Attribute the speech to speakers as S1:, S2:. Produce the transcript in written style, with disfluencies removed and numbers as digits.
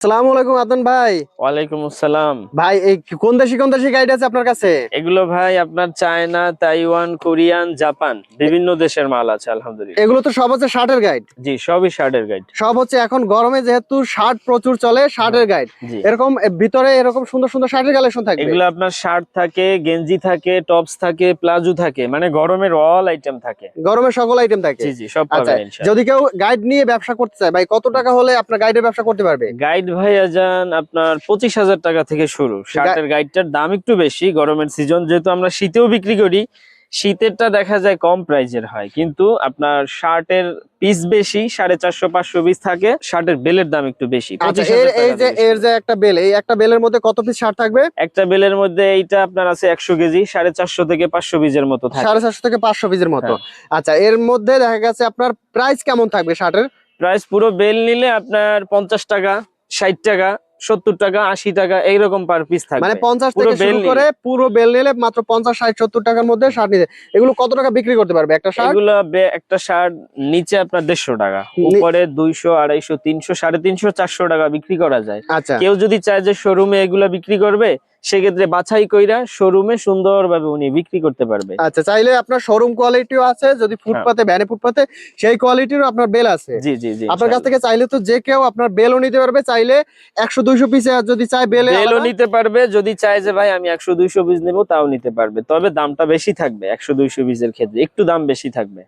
S1: আসসালামু আলাইকুম আদনান ভাই।
S2: ওয়ালাইকুম আসসালাম।
S1: ভাই এই কোন দেশি গাইড আছে আপনার কাছে?
S2: এগুলো ভাই আপনার চায়না, তাইওয়ান, কোরিয়ান, জাপান বিভিন্ন দেশের মাল আছে আলহামদুলিল্লাহ।
S1: এগুলো তো সব হচ্ছে শার্টের গাইড।
S2: জি, সবই শার্টের গাইড।
S1: সব হচ্ছে এখন গরমে যেহেতু শার্ট প্রচুর চলে, শার্টের গাইড।
S2: জি,
S1: এরকম ভিতরে এরকম সুন্দর সুন্দর শার্টের কালেকশন থাকবে।
S2: এগুলো আপনার শার্ট থাকে, গেঞ্জি থাকে, টপস থাকে, প্লাজো থাকে, মানে গরমের অল আইটেম থাকে।
S1: গরমের সকল আইটেম থাকে।
S2: জি জি, সব
S1: আচ্ছা,
S2: পাবেন ইনশাআল্লাহ।
S1: যদি কেউ গাইড নিয়ে ব্যবসা করতে চায় ভাই, কত টাকা হলে আপনার গাইডের ব্যবসা করতে পারবে?
S2: গাইড ভাই আজান আপনার 25,000 টাকা থেকে শুরু। শার্টের গাইডটার দাম একটু বেশি, গরমের সিজন যেহেতু আমরা শীতেও বিক্রি করি, শীতেরটা দেখা যায় কম প্রাইজের হয়, কিন্তু আপনার শার্টের পিস বেশি, 450-500 পিস থাকে। শার্টের বেলের দাম একটু বেশি,
S1: আচ্ছা,
S2: 25,000 টাকা
S1: এই
S2: থেকে
S1: যে
S2: শুরু।
S1: একটা বেল, এই একটা বেলের মধ্যে কত পিস শার্ট থাকবে?
S2: একটা বেলের মধ্যে এইটা আপনার আছে 100 কেজি, 450 থেকে 500 পিসের মতো থাকে।
S1: 450 থেকে 500 পিসের মতো।
S2: হ্যাঁ।
S1: আচ্ছা, এর মধ্যে দেখা গেছে আপনার প্রাইস কেমন থাকবে শার্টের?
S2: প্রাইস পুরো বেল নিলে আপনার 50 টাকা, 60 টাকা, 70 টাকা, 80 টাকা এইরকম পার পিস থাকবে।
S1: মানে 50
S2: পুরো
S1: থেকে
S2: বেল
S1: শুরু
S2: নিলে।
S1: করে পুরো বেল নিলে মাত্র 50, 60, 70 টাকার মধ্যে শার্ট নিতে। এগুলো কত টাকা বিক্রি করতে পারবে একটা শার্ট?
S2: এগুলো একটা শার্ট নিচে আপনার 150 টাকা, উপরে 200, 250, 300, 350, 400 টাকা বিক্রি করা যায়।
S1: আচ্ছা
S2: কেউ যদি চায় যে শোরুমে এগুলা বিক্রি করবে, সেক্ষেত্রে বাছাই কইরা শোরুমে সুন্দরভাবে উনি বিক্রি করতে পারবে।
S1: আচ্ছা, চাইলে আপনার শোরুম কোয়ালিটিও আছে, যদি
S2: হ্যাঁ।
S1: ফুটপাতে ভ্যানে ফুটপাতে সেই কোয়ালিটিরও আপনার বেল আছে।
S2: জি জি জি,
S1: আপনার কাছ
S2: ইনশাআল্লাহ।
S1: থেকে চাইলে তো যে কেউ আপনার বেলও নিতে পারবে, চাইলে 100, 200 পিসে যদি চায় বেলে
S2: বেলও
S1: আলাদা।
S2: নিতে পারবে, যদি চায় যে ভাই আমি 100, 200 পিস নেবো তাও নিতে পারবে, তবে দামটা বেশি থাকবে। 100, 200 পিসের ক্ষেত্রে একটু দাম বেশি থাকবে।